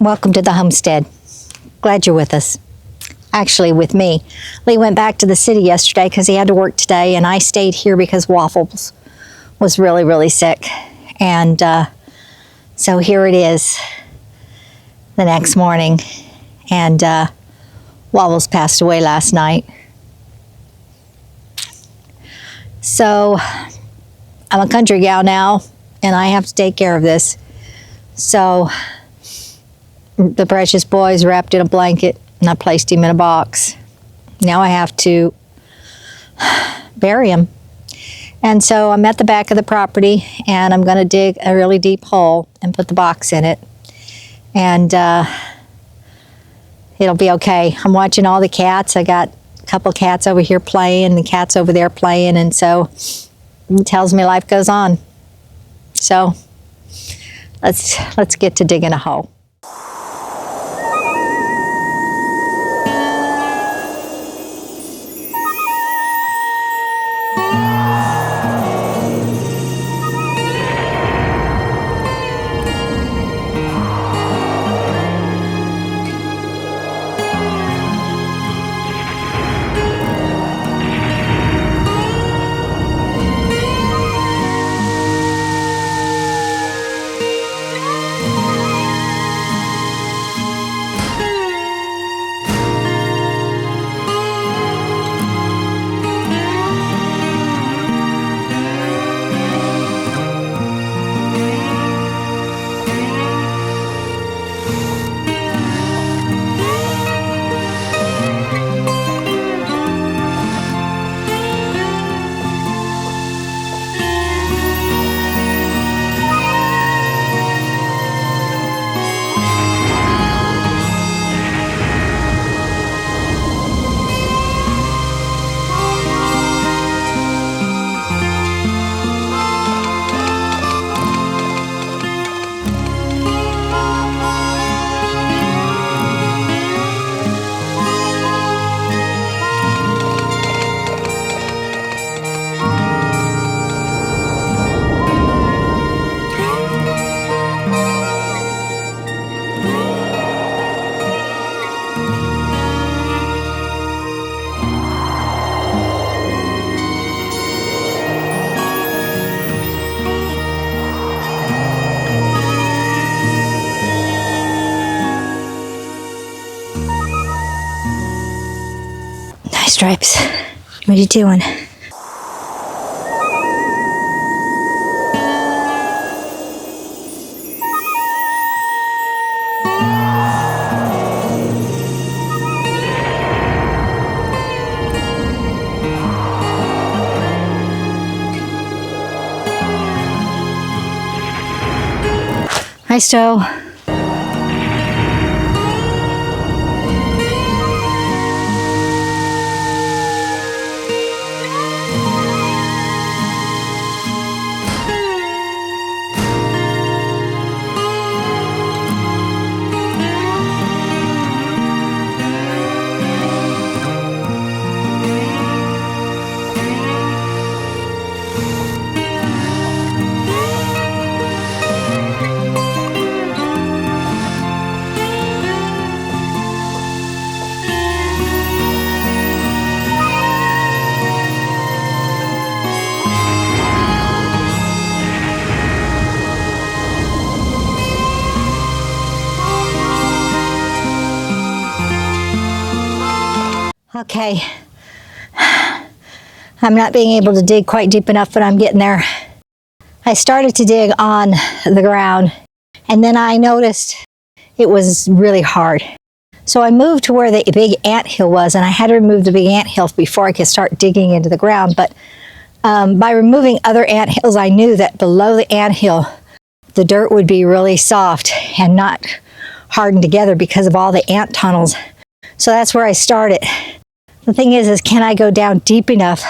Welcome to the homestead. Glad you're with us. Actually, with me. Lee went back to the city yesterday because he had to work today, and I stayed here because Wobbles was really, really sick. And so here it is the next morning, and Wobbles passed away last night. So I'm a country gal now, and I have to take care of this. So the precious boy's wrapped in a blanket, and I placed him in a box. Now I have to bury him. And so I'm at the back of the property, and I'm going to dig a really deep hole and put the box in it. And it'll be okay. I'm watching all the cats. I got a couple cats over here playing, the cats over there playing, and so it tells me life goes on. So let's get to digging a hole. Stripes, what are you doing? Hi, Stowe. Okay, I'm not being able to dig quite deep enough, but I'm getting there. I started to dig on the ground, and then I noticed it was really hard. So I moved to where the big anthill was, and I had to remove the big anthill before I could start digging into the ground. But by removing other anthills, I knew that below the anthill, the dirt would be really soft and not hardened together because of all the ant tunnels. So that's where I started. The thing is can I go down deep enough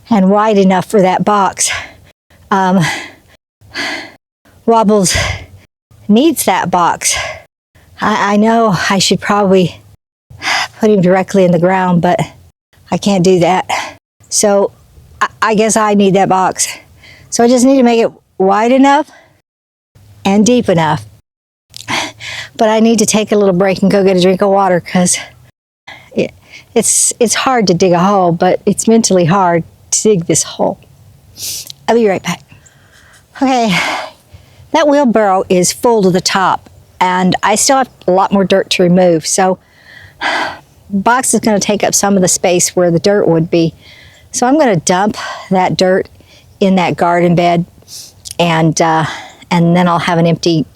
and wide enough for that box? Wobbles needs that box. I know I should probably put him directly in the ground, but I can't do that. So I guess I need that box. So I just need to make it wide enough and deep enough. But I need to take a little break and go get a drink of water because it's hard to dig a hole, but it's mentally hard to dig this hole. I'll be right back. Okay, that wheelbarrow is full to the top, and I still have a lot more dirt to remove. So the box is going to take up some of the space where the dirt would be. So I'm going to dump that dirt in that garden bed, and then I'll have an empty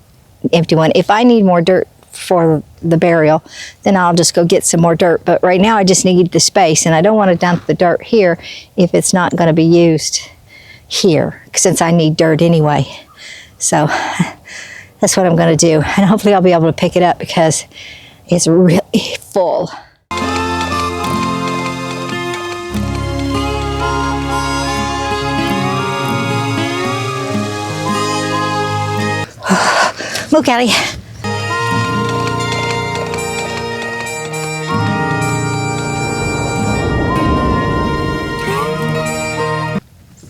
one. If I need more dirt for the burial, then I'll just go get some more dirt. But right now I just need the space, and I don't want to dump the dirt here if it's not going to be used here, since I need dirt anyway. So that's what I'm going to do, and hopefully I'll be able to pick it up because it's really full. Move, Callie.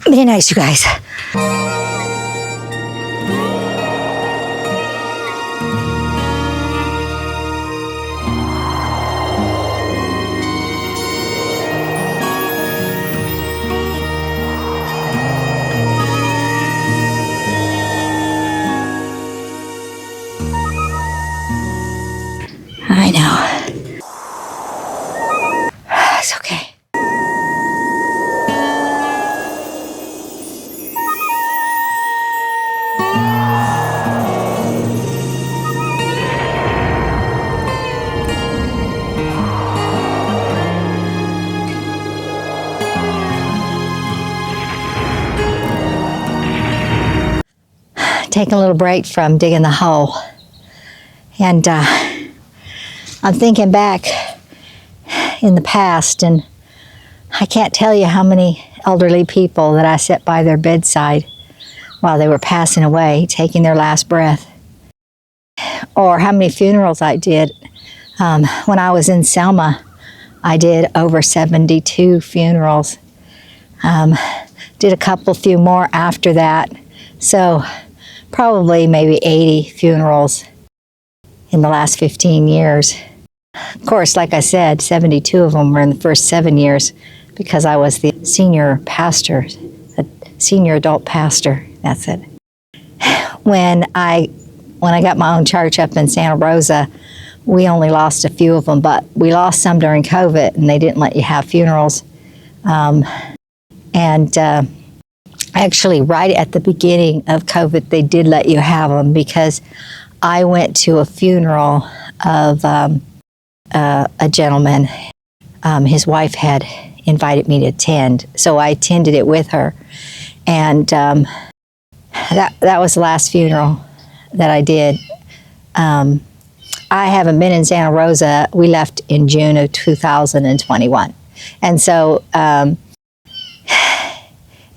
Be nice, you guys. I know. It's okay. Taking a little break from digging the hole, and I'm thinking back in the past, and I can't tell you how many elderly people that I sat by their bedside while they were passing away, taking their last breath, or how many funerals I did. When I was in Selma, I did over 72 funerals. Did a few more after that, so probably maybe 80 funerals in the last 15 years. Of course, like I said, 72 of them were in the first 7 years because I was the senior pastor, the senior adult pastor, that's it. When I got my own church up in Santa Rosa, we only lost a few of them, but we lost some during COVID, and they didn't let you have funerals. Actually, right at the beginning of COVID, they did let you have them because I went to a funeral of a gentleman. His wife had invited me to attend, so I attended it with her. And that was the last funeral that I did. I haven't been in Santa Rosa. We left in June of 2021. And so,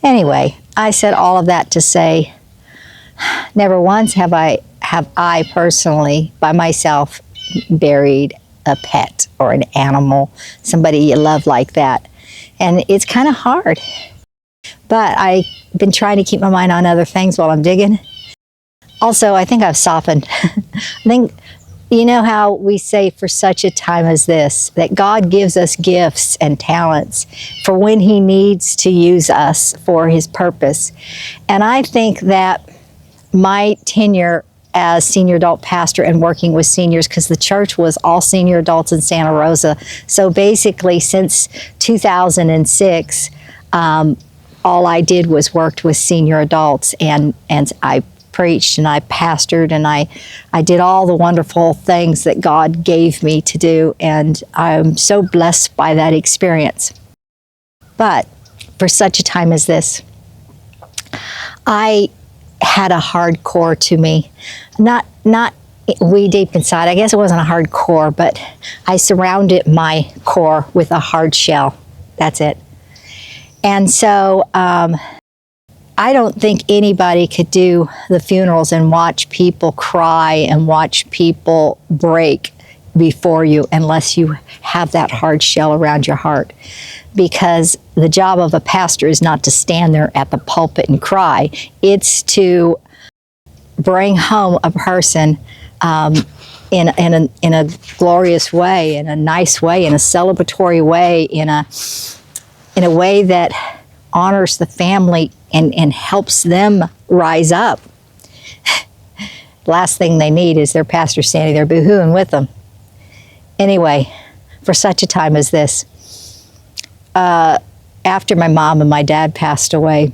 anyway, I said all of that to say, never once have I personally, by myself, buried a pet or an animal, somebody you love like that. And it's kind of hard. But I've been trying to keep my mind on other things while I'm digging. Also, I think I've softened. I think, you know how we say for such a time as this, that God gives us gifts and talents for when He needs to use us for His purpose. And I think that my tenure as senior adult pastor and working with seniors, because the church was all senior adults in Santa Rosa. So basically since 2006, all I did was worked with senior adults, and I preached and I pastored and I did all the wonderful things that God gave me to do, and I'm so blessed by that experience. But for such a time as this, I had a hard core to me. Not way deep inside. I guess it wasn't a hard core, but I surrounded my core with a hard shell. That's it. And so I don't think anybody could do the funerals and watch people cry and watch people break before you unless you have that hard shell around your heart. Because the job of a pastor is not to stand there at the pulpit and cry. It's to bring home a person in a glorious way, in a nice way, in a celebratory way, in a way that honors the family and helps them rise up. Last thing they need is their pastor standing there boo-hooing with them. Anyway, for such a time as this, after my mom and my dad passed away,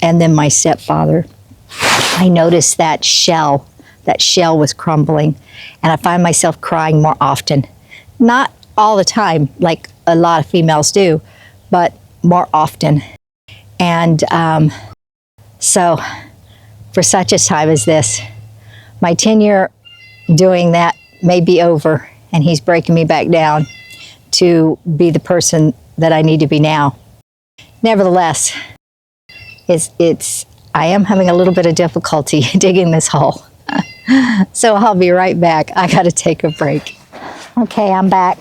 and then my stepfather, I noticed that shell was crumbling, and I find myself crying more often. Not all the time, like a lot of females do, but more often. And so, for such a time as this, my tenure doing that may be over, and he's breaking me back down to be the person that I need to be now. Nevertheless, I am having a little bit of difficulty digging this hole. So I'll be right back. I gotta take a break. Okay, I'm back.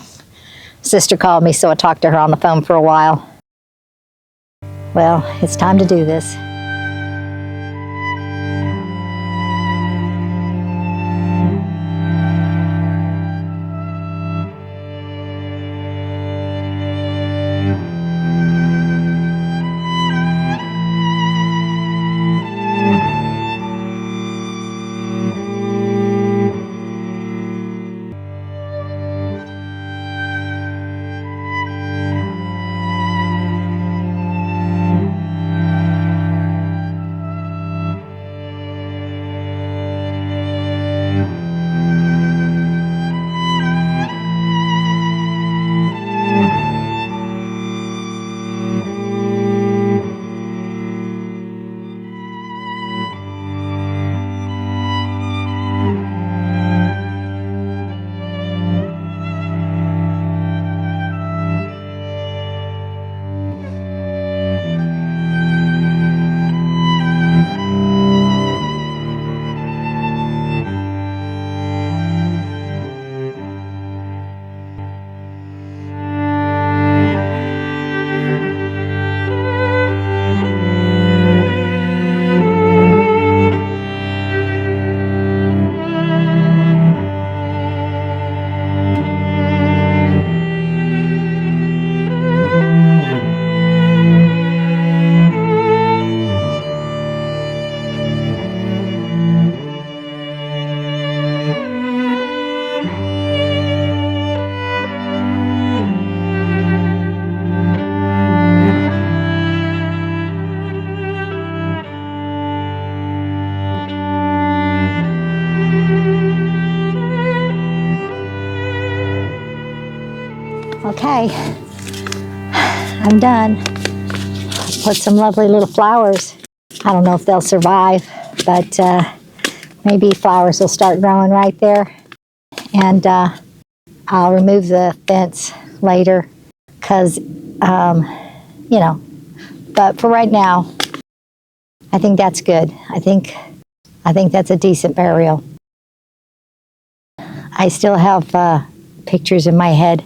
Sister called me, so I talked to her on the phone for a while. Well, it's time to do this. Okay, I'm done. Put some lovely little flowers. I don't know if they'll survive, but maybe flowers will start growing right there. And I'll remove the fence later because, you know, but for right now, I think that's good. I think that's a decent burial. I still have pictures in my head.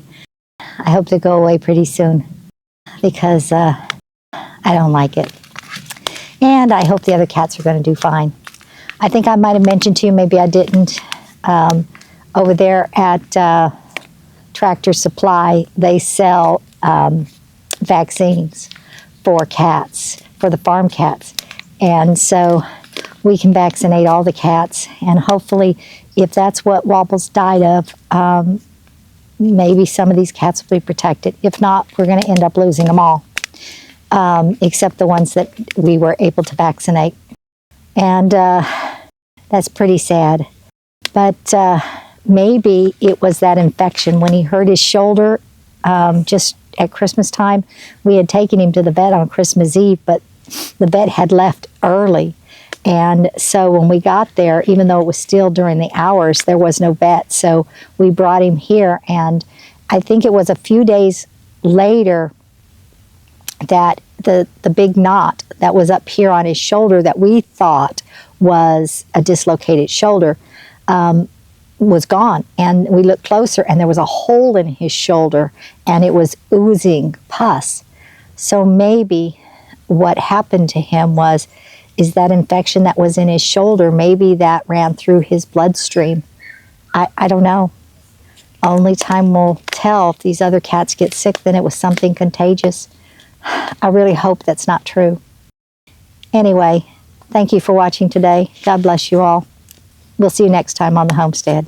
I hope they go away pretty soon because I don't like it. And I hope the other cats are going to do fine. I think I might have mentioned to you, maybe I didn't, over there at Tractor Supply, they sell vaccines for cats, for the farm cats. And so we can vaccinate all the cats. And hopefully, if that's what Wobbles died of, maybe some of these cats will be protected. If not, we're going to end up losing them all, except the ones that we were able to vaccinate. And that's pretty sad. But maybe it was that infection. When he hurt his shoulder just at Christmas time, we had taken him to the vet on Christmas Eve, but the vet had left early. And so when we got there, even though it was still during the hours, there was no vet. So we brought him here, and I think it was a few days later that the big knot that was up here on his shoulder that we thought was a dislocated shoulder was gone. And we looked closer, and there was a hole in his shoulder, and it was oozing pus. So maybe what happened to him is that infection that was in his shoulder, maybe that ran through his bloodstream. I don't know. Only time will tell. If these other cats get sick, then it was something contagious. I really hope that's not true. Anyway, thank you for watching today. God bless you all. We'll see you next time on the Homestead.